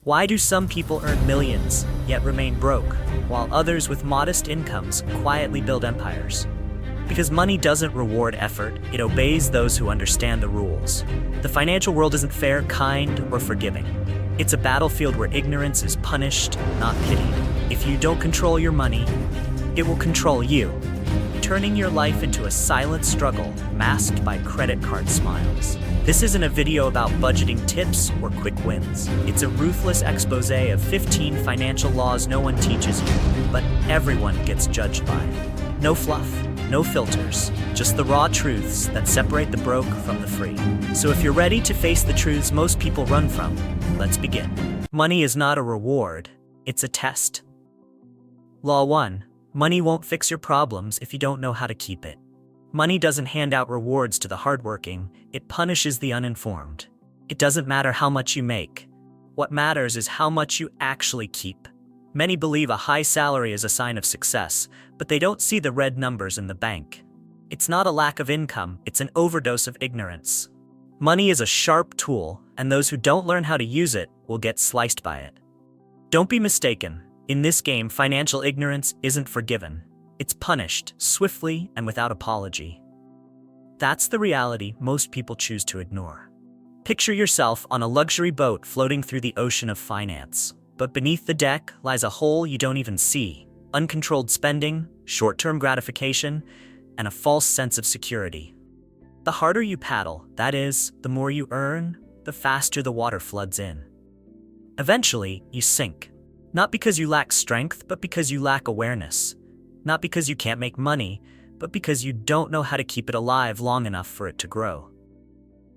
Why do some people earn millions, yet remain broke, while others with modest incomes quietly build empires? Because money doesn't reward effort, it obeys those who understand the rules. The financial world isn't fair, kind, or forgiving. It's a battlefield where ignorance is punished, not pitied. If you don't control your money, it will control you, turning your life into a silent struggle masked by credit card smiles. This isn't a video about budgeting tips or quick wins. It's a ruthless expose of 15 financial laws no one teaches you, but everyone gets judged by. No fluff, no filters, just the raw truths that separate the broke from the free. So if you're ready to face the truths most people run from, let's begin. Money is not a reward, it's a test. Law 1. Money won't fix your problems if you don't know how to keep it. Money doesn't hand out rewards to the hardworking, it punishes the uninformed. It doesn't matter how much you make. What matters is how much you actually keep. Many believe a high salary is a sign of success, but they don't see the red numbers in the bank. It's not a lack of income, it's an overdose of ignorance. Money is a sharp tool, and those who don't learn how to use it will get sliced by it. Don't be mistaken. In this game, financial ignorance isn't forgiven. It's punished, swiftly and without apology. That's the reality most people choose to ignore. Picture yourself on a luxury boat floating through the ocean of finance. But beneath the deck lies a hole you don't even see. Uncontrolled spending, short-term gratification, and a false sense of security. The harder you paddle, that is, the more you earn, the faster the water floods in. Eventually, you sink. Not because you lack strength, but because you lack awareness. Not because you can't make money, but because you don't know how to keep it alive long enough for it to grow.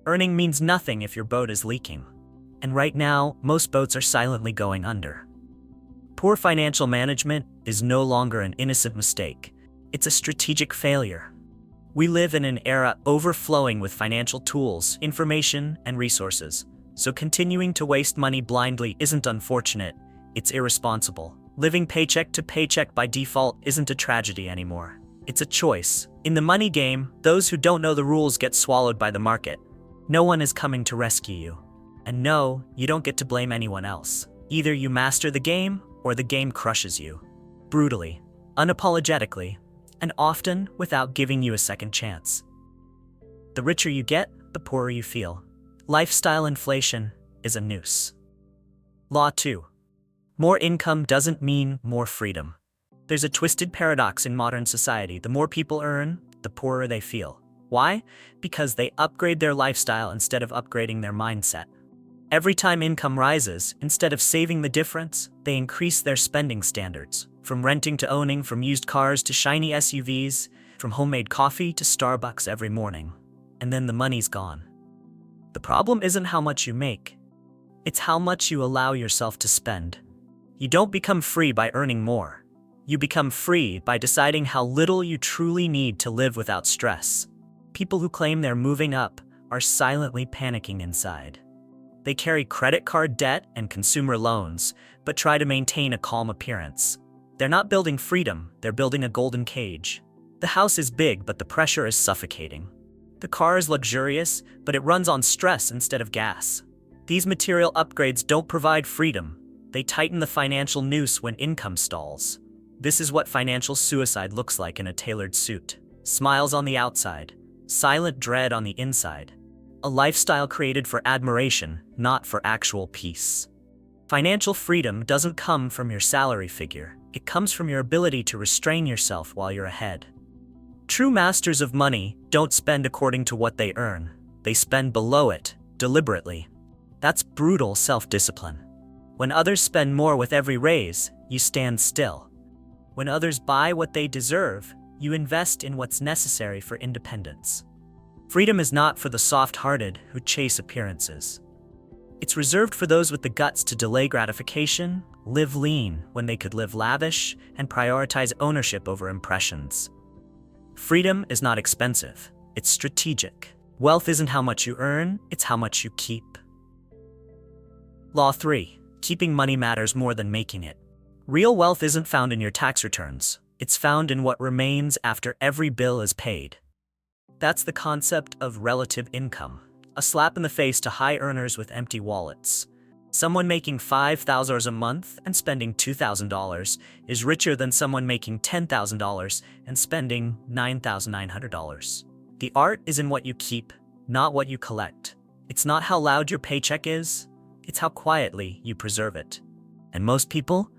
Earning means nothing if your boat is leaking. And right now, most boats are silently going under. Poor financial management is no longer an innocent mistake. It's a strategic failure. We live in an era overflowing with financial tools, information, and resources. So continuing to waste money blindly isn't unfortunate, it's irresponsible. Living paycheck to paycheck by default isn't a tragedy anymore. It's a choice. In the money game, those who don't know the rules get swallowed by the market. No one is coming to rescue you. And no, you don't get to blame anyone else. Either you master the game, or the game crushes you. Brutally, unapologetically, and often without giving you a second chance. The richer you get, the poorer you feel. Lifestyle inflation is a noose. Law 2. More income doesn't mean more freedom. There's a twisted paradox in modern society. The more people earn, the poorer they feel. Why? Because they upgrade their lifestyle instead of upgrading their mindset. Every time income rises, instead of saving the difference, they increase their spending standards. From renting to owning, from used cars to shiny SUVs, from homemade coffee to Starbucks every morning. And then the money's gone. The problem isn't how much you make. It's how much you allow yourself to spend. You don't become free by earning more. You become free by deciding how little you truly need to live without stress. People who claim they're moving up are silently panicking inside. They carry credit card debt and consumer loans, but try to maintain a calm appearance. They're not building freedom, they're building a golden cage. The house is big, but the pressure is suffocating. The car is luxurious, but it runs on stress instead of gas. These material upgrades don't provide freedom. They tighten the financial noose when income stalls. This is what financial suicide looks like in a tailored suit. Smiles on the outside, silent dread on the inside. A lifestyle created for admiration, not for actual peace. Financial freedom doesn't come from your salary figure. It comes from your ability to restrain yourself while you're ahead. True masters of money don't spend according to what they earn. They spend below it, deliberately. That's brutal self-discipline. When others spend more with every raise, you stand still. When others buy what they deserve, you invest in what's necessary for independence. Freedom is not for the soft-hearted who chase appearances. It's reserved for those with the guts to delay gratification, live lean when they could live lavish, and prioritize ownership over impressions. Freedom is not expensive, it's strategic. Wealth isn't how much you earn, it's how much you keep. Law 3. Keeping money matters more than making it. Real wealth isn't found in your tax returns. It's found in what remains after every bill is paid. That's the concept of relative income, a slap in the face to high earners with empty wallets. Someone making $5,000 a month and spending $2,000 is richer than someone making $10,000 and spending $9,900. The art is in what you keep, not what you collect. It's not how loud your paycheck is, it's how quietly you preserve it. And most people,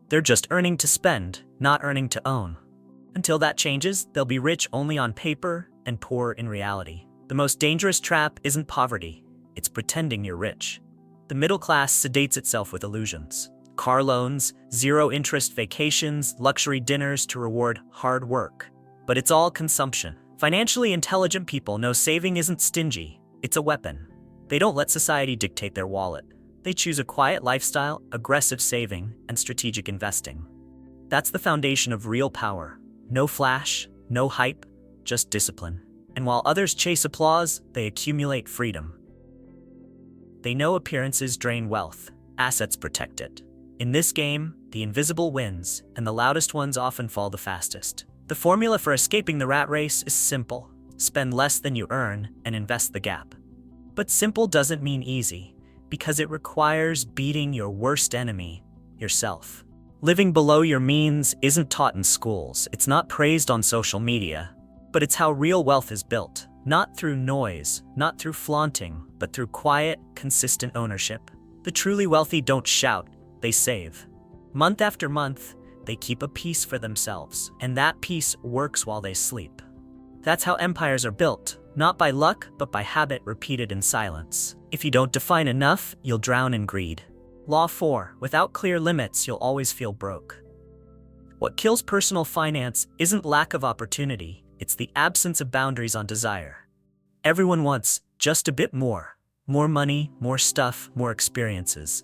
they're just earning to spend, not earning to own. Until that changes, they'll be rich only on paper and poor in reality. The most dangerous trap isn't poverty, it's pretending you're rich. The middle class sedates itself with illusions. Car loans, zero-interest vacations, luxury dinners to reward hard work. But it's all consumption. Financially intelligent people know saving isn't stingy, it's a weapon. They don't let society dictate their wallet. They choose a quiet lifestyle, aggressive saving, and strategic investing. That's the foundation of real power. No flash, no hype, just discipline. And while others chase applause, they accumulate freedom. They know appearances drain wealth, assets protect it. In this game, the invisible wins, and the loudest ones often fall the fastest. The formula for escaping the rat race is simple. Spend less than you earn and invest the gap. But simple doesn't mean easy, because it requires beating your worst enemy, yourself. Living below your means isn't taught in schools, it's not praised on social media, but it's how real wealth is built. Not through noise, not through flaunting, but through quiet, consistent ownership. The truly wealthy don't shout, they save. Month after month, they keep a piece for themselves, and that piece works while they sleep. That's how empires are built, not by luck, but by habit repeated in silence. If you don't define enough, you'll drown in greed. Law 4, without clear limits, you'll always feel broke. What kills personal finance isn't lack of opportunity, it's the absence of boundaries on desire. Everyone wants just a bit more. More money, more stuff, more experiences.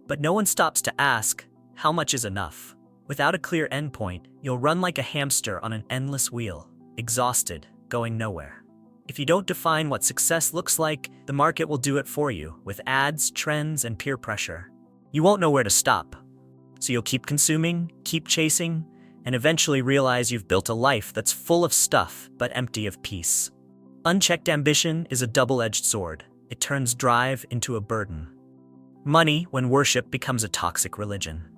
But no one stops to ask, how much is enough? Without a clear endpoint, you'll run like a hamster on an endless wheel, exhausted, going nowhere. If you don't define what success looks like, the market will do it for you, with ads, trends, and peer pressure. You won't know where to stop. So you'll keep consuming, keep chasing, and eventually realize you've built a life that's full of stuff but empty of peace. Unchecked ambition is a double-edged sword. It turns drive into a burden. Money, when worshipped, becomes a toxic religion.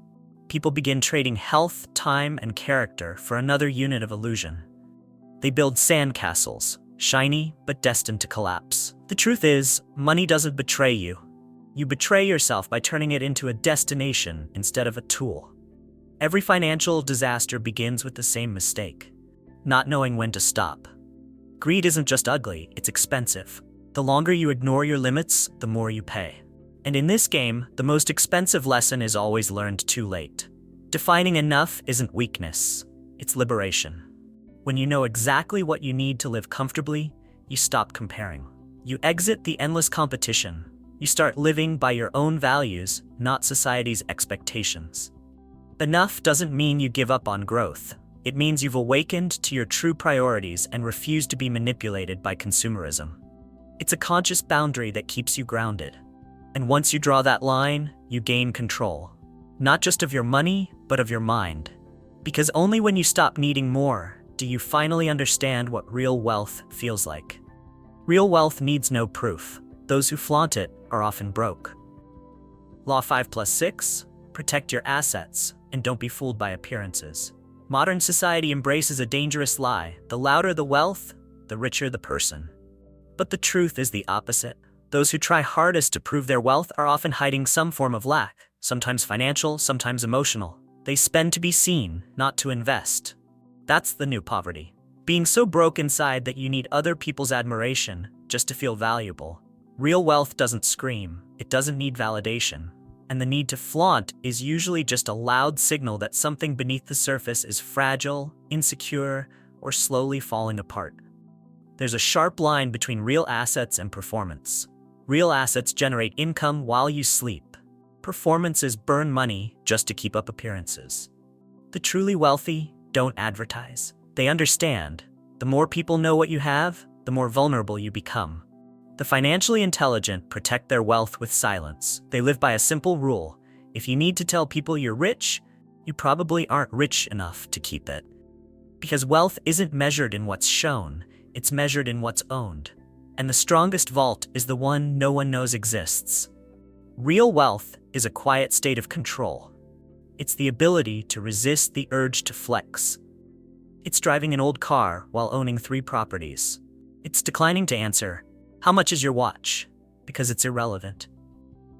People begin trading health, time, and character for another unit of illusion. They build sandcastles, shiny but destined to collapse. The truth is, money doesn't betray you. You betray yourself by turning it into a destination instead of a tool. Every financial disaster begins with the same mistake: not knowing when to stop. Greed isn't just ugly, it's expensive. The longer you ignore your limits, the more you pay. And in this game, the most expensive lesson is always learned too late. Defining enough isn't weakness, it's liberation. When you know exactly what you need to live comfortably, you stop comparing. You exit the endless competition. You start living by your own values, not society's expectations. Enough doesn't mean you give up on growth. It means you've awakened to your true priorities and refuse to be manipulated by consumerism. It's a conscious boundary that keeps you grounded. And once you draw that line, you gain control. Not just of your money, but of your mind. Because only when you stop needing more, do you finally understand what real wealth feels like. Real wealth needs no proof. Those who flaunt it are often broke. Law 5+6, protect your assets, and don't be fooled by appearances. Modern society embraces a dangerous lie: the louder the wealth, the richer the person. But the truth is the opposite. Those who try hardest to prove their wealth are often hiding some form of lack, sometimes financial, sometimes emotional. They spend to be seen, not to invest. That's the new poverty. Being so broke inside that you need other people's admiration just to feel valuable. Real wealth doesn't scream, it doesn't need validation. And the need to flaunt is usually just a loud signal that something beneath the surface is fragile, insecure, or slowly falling apart. There's a sharp line between real assets and performance. Real assets generate income while you sleep. Performances burn money just to keep up appearances. The truly wealthy don't advertise. They understand. The more people know what you have, the more vulnerable you become. The financially intelligent protect their wealth with silence. They live by a simple rule: if you need to tell people you're rich, you probably aren't rich enough to keep it. Because wealth isn't measured in what's shown, it's measured in what's owned. And the strongest vault is the one no one knows exists. Real wealth is a quiet state of control. It's the ability to resist the urge to flex. It's driving an old car while owning 3 properties. It's declining to answer, "How much is your watch?" because it's irrelevant.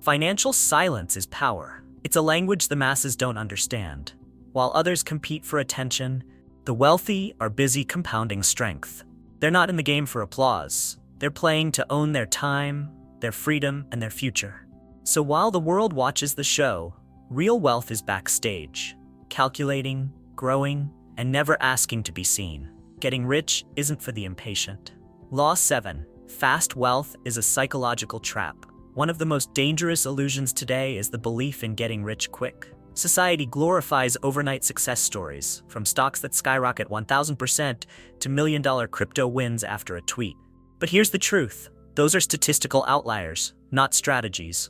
Financial silence is power. It's a language the masses don't understand. While others compete for attention, the wealthy are busy compounding strength. They're not in the game for applause. They're playing to own their time, their freedom, and their future. So while the world watches the show, real wealth is backstage, calculating, growing, and never asking to be seen. Getting rich isn't for the impatient. Law 7. Fast wealth is a psychological trap. One of the most dangerous illusions today is the belief in getting rich quick. Society glorifies overnight success stories, from stocks that skyrocket 1,000% to million-dollar crypto wins after a tweet. But here's the truth. Those are statistical outliers, not strategies.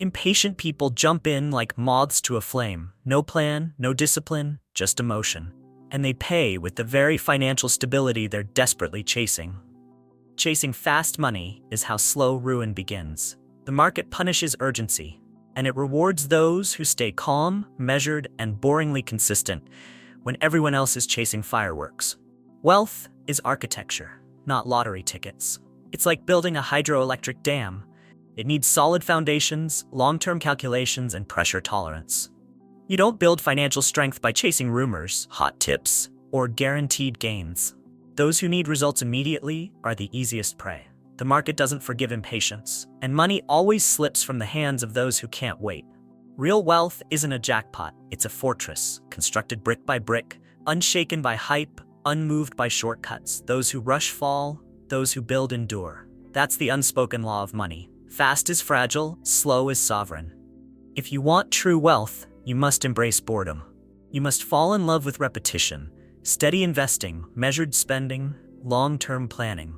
Impatient people jump in like moths to a flame. No plan, no discipline, just emotion. And they pay with the very financial stability they're desperately chasing. Chasing fast money is how slow ruin begins. The market punishes urgency, and it rewards those who stay calm, measured, and boringly consistent when everyone else is chasing fireworks. Wealth is architecture, not lottery tickets. It's like building a hydroelectric dam. It needs solid foundations, long-term calculations, and pressure tolerance. You don't build financial strength by chasing rumors, hot tips, or guaranteed gains. Those who need results immediately are the easiest prey. The market doesn't forgive impatience, and money always slips from the hands of those who can't wait. Real wealth isn't a jackpot, it's a fortress, constructed brick by brick, unshaken by hype, unmoved by shortcuts. Those who rush fall, those who build endure. That's the unspoken law of money. Fast is fragile, slow is sovereign. If you want true wealth, you must embrace boredom. You must fall in love with repetition, steady investing, measured spending, long-term planning.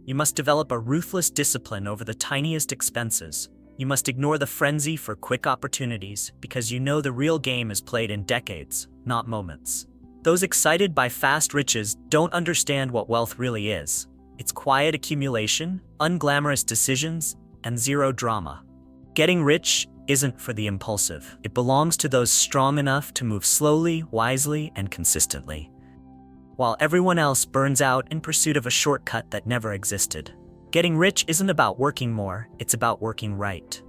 You must develop a ruthless discipline over the tiniest expenses. You must ignore the frenzy for quick opportunities because you know the real game is played in decades, not moments. Those excited by fast riches don't understand what wealth really is. It's quiet accumulation, unglamorous decisions, and zero drama. Getting rich isn't for the impulsive. It belongs to those strong enough to move slowly, wisely, and consistently, while everyone else burns out in pursuit of a shortcut that never existed. Getting rich isn't about working more, it's about working right.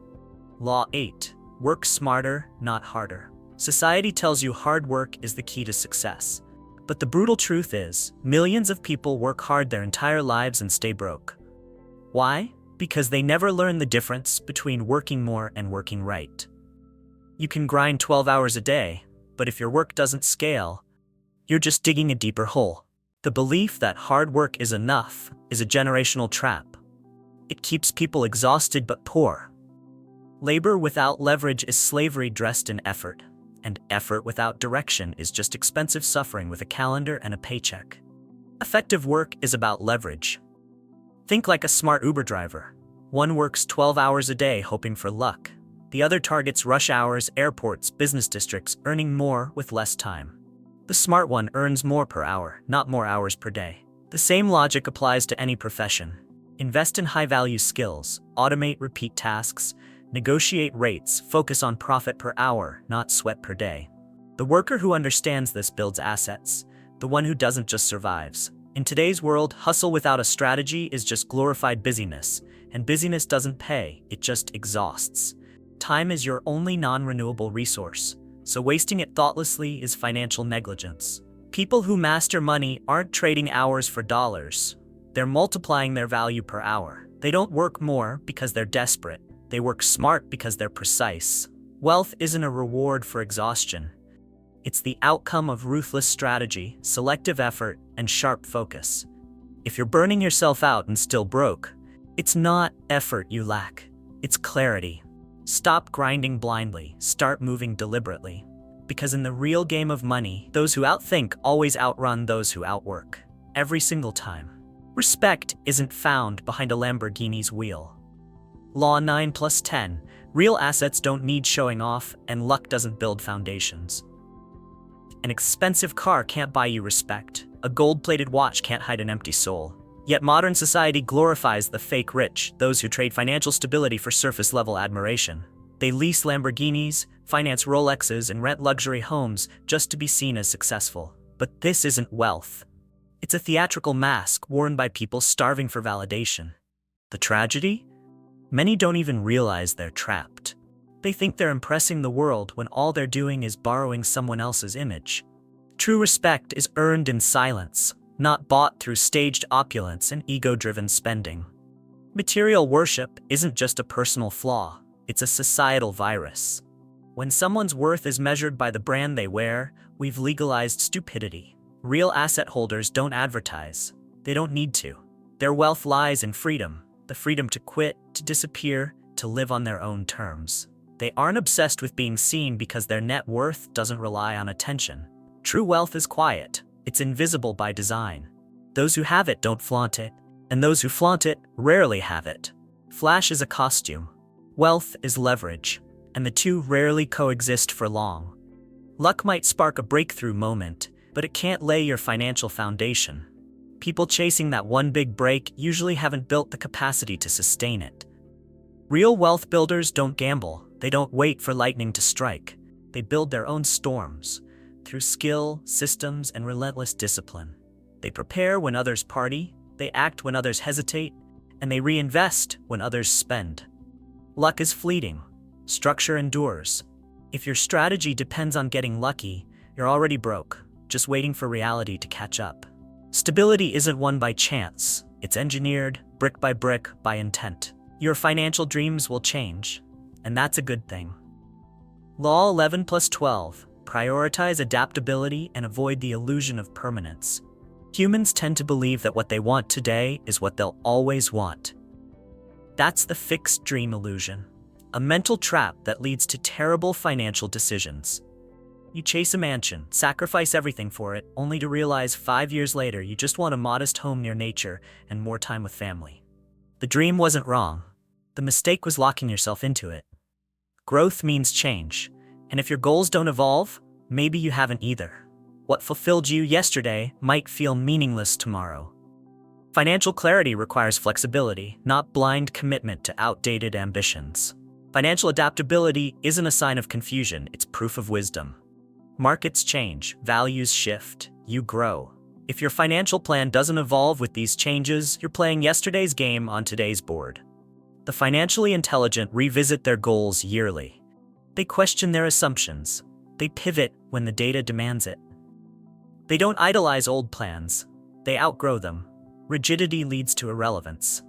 Law 8. Work smarter, not harder. Society tells you hard work is the key to success. But the brutal truth is, millions of people work hard their entire lives and stay broke. Why? Because they never learn the difference between working more and working right. You can grind 12 hours a day, but if your work doesn't scale, you're just digging a deeper hole. The belief that hard work is enough is a generational trap. It keeps people exhausted but poor. Labor without leverage is slavery dressed in effort, and effort without direction is just expensive suffering with a calendar and a paycheck. Effective work is about leverage. Think like a smart Uber driver. One works 12 hours a day hoping for luck. The other targets rush hours, airports, business districts, earning more with less time. The smart one earns more per hour, not more hours per day. The same logic applies to any profession. Invest in high-value skills, automate repeat tasks, negotiate rates, focus on profit per hour, not sweat per day. The worker who understands this builds assets. The one who doesn't just survives. In today's world, hustle without a strategy is just glorified busyness, and busyness doesn't pay, it just exhausts. Time is your only non-renewable resource, so wasting it thoughtlessly is financial negligence. People who master money aren't trading hours for dollars. They're multiplying their value per hour. They don't work more because they're desperate. They work smart because they're precise. Wealth isn't a reward for exhaustion. It's the outcome of ruthless strategy, selective effort, and sharp focus. If you're burning yourself out and still broke, it's not effort you lack, it's clarity. Stop grinding blindly, start moving deliberately. Because in the real game of money, those who outthink always outrun those who outwork. Every single time. Respect isn't found behind a Lamborghini's wheel. Law 9+10. Real assets don't need showing off, and luck doesn't build foundations. An expensive car can't buy you respect. A gold-plated watch can't hide an empty soul. Yet modern society glorifies the fake rich, those who trade financial stability for surface-level admiration. They lease Lamborghinis, finance Rolexes, and rent luxury homes just to be seen as successful. But this isn't wealth. It's a theatrical mask worn by people starving for validation. The tragedy? Many don't even realize they're trapped. They think they're impressing the world when all they're doing is borrowing someone else's image. True respect is earned in silence, not bought through staged opulence and ego-driven spending. Material worship isn't just a personal flaw, it's a societal virus. When someone's worth is measured by the brand they wear, we've legalized stupidity. Real asset holders don't advertise. They don't need to. Their wealth lies in freedom, the freedom to quit, to disappear, to live on their own terms. They aren't obsessed with being seen because their net worth doesn't rely on attention. True wealth is quiet. It's invisible by design. Those who have it don't flaunt it, and those who flaunt it rarely have it. Flash is a costume. Wealth is leverage, and the two rarely coexist for long. Luck might spark a breakthrough moment, but it can't lay your financial foundation. People chasing that one big break usually haven't built the capacity to sustain it. Real wealth builders don't gamble. They don't wait for lightning to strike. They build their own storms through skill, systems, and relentless discipline. They prepare when others party, they act when others hesitate, and they reinvest when others spend. Luck is fleeting. Structure endures. If your strategy depends on getting lucky, you're already broke, just waiting for reality to catch up. Stability isn't won by chance. It's engineered, brick by brick, by intent. Your financial dreams will change, and that's a good thing. Law 11+12. Prioritize adaptability and avoid the illusion of permanence. Humans tend to believe that what they want today is what they'll always want. That's the fixed dream illusion, a mental trap that leads to terrible financial decisions. You chase a mansion, sacrifice everything for it, only to realize 5 years later you just want a modest home near nature and more time with family. The dream wasn't wrong. The mistake was locking yourself into it. Growth means change, and if your goals don't evolve, maybe you haven't either. What fulfilled you yesterday might feel meaningless tomorrow. Financial clarity requires flexibility, not blind commitment to outdated ambitions. Financial adaptability isn't a sign of confusion, it's proof of wisdom. Markets change, values shift, you grow. If your financial plan doesn't evolve with these changes, you're playing yesterday's game on today's board. The financially intelligent revisit their goals yearly. They question their assumptions. They pivot when the data demands it. They don't idolize old plans. They outgrow them. Rigidity leads to irrelevance.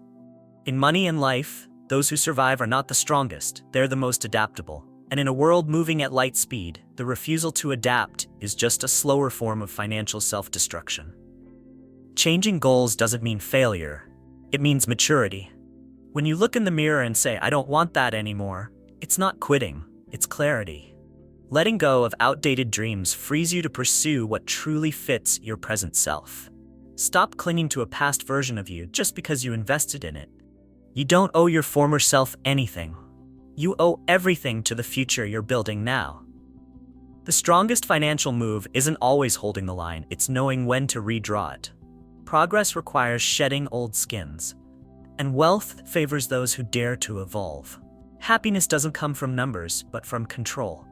In money and life, those who survive are not the strongest, they're the most adaptable. And in a world moving at light speed, the refusal to adapt is just a slower form of financial self-destruction. Changing goals doesn't mean failure. It means maturity. When you look in the mirror and say, "I don't want that anymore," it's not quitting, it's clarity. Letting go of outdated dreams frees you to pursue what truly fits your present self. Stop clinging to a past version of you just because you invested in it. You don't owe your former self anything. You owe everything to the future you're building now. The strongest financial move isn't always holding the line, it's knowing when to redraw it. Progress requires shedding old skins, and wealth favors those who dare to evolve. Happiness doesn't come from numbers, but from control.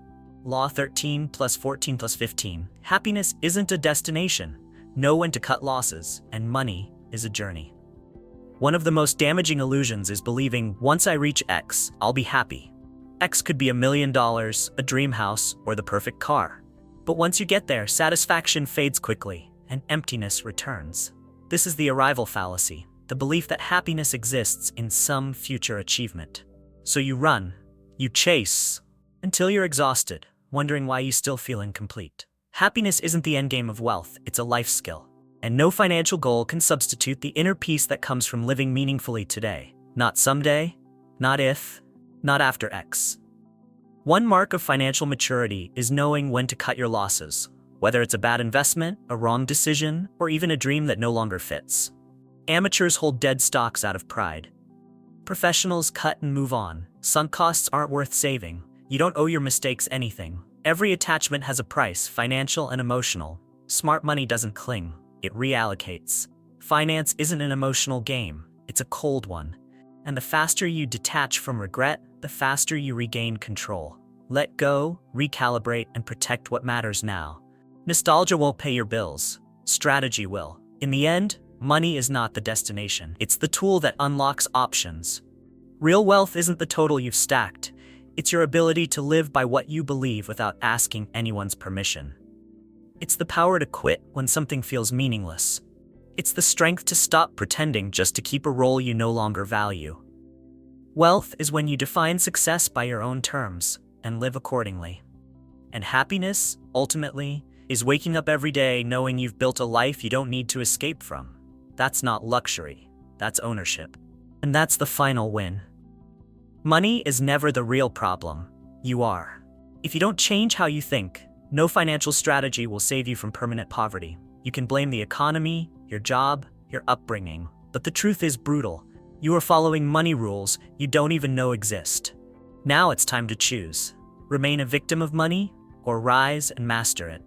Law 13+14+15. Happiness isn't a destination. Know when to cut losses, and money is a journey. One of the most damaging illusions is believing, once I reach X, I'll be happy. X could be $1 million, a dream house, or the perfect car. But once you get there, satisfaction fades quickly, and emptiness returns. This is the arrival fallacy, the belief that happiness exists in some future achievement. So you run, you chase, until you're exhausted, wondering why you still feel incomplete. Happiness isn't the endgame of wealth, it's a life skill. And no financial goal can substitute the inner peace that comes from living meaningfully today. Not someday, not if, not after X. One mark of financial maturity is knowing when to cut your losses, whether it's a bad investment, a wrong decision, or even a dream that no longer fits. Amateurs hold dead stocks out of pride. Professionals cut and move on. Sunk costs aren't worth saving. You don't owe your mistakes anything. Every attachment has a price, financial and emotional. Smart money doesn't cling. It reallocates. Finance isn't an emotional game, it's a cold one. And the faster you detach from regret, the faster you regain control. Let go, recalibrate, and protect what matters now. Nostalgia won't pay your bills. Strategy will. In the end, money is not the destination. It's the tool that unlocks options. Real wealth isn't the total you've stacked. It's your ability to live by what you believe without asking anyone's permission. It's the power to quit when something feels meaningless. It's the strength to stop pretending just to keep a role you no longer value. Wealth is when you define success by your own terms and live accordingly. And happiness, ultimately, is waking up every day knowing you've built a life you don't need to escape from. That's not luxury, that's ownership. And that's the final win. Money is never the real problem. You are. If you don't change how you think, no financial strategy will save you from permanent poverty. You can blame the economy, your job, your upbringing, but the truth is brutal. You are following money rules you don't even know exist. Now it's time to choose. Remain a victim of money, or rise and master it.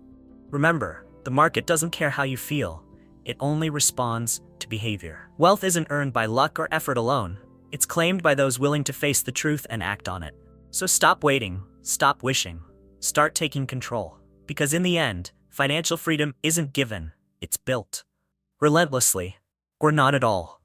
Remember, the market doesn't care how you feel. It only responds to behavior. Wealth isn't earned by luck or effort alone. It's claimed by those willing to face the truth and act on it. So stop waiting, stop wishing, start taking control. Because in the end, financial freedom isn't given, it's built. Relentlessly, or not at all.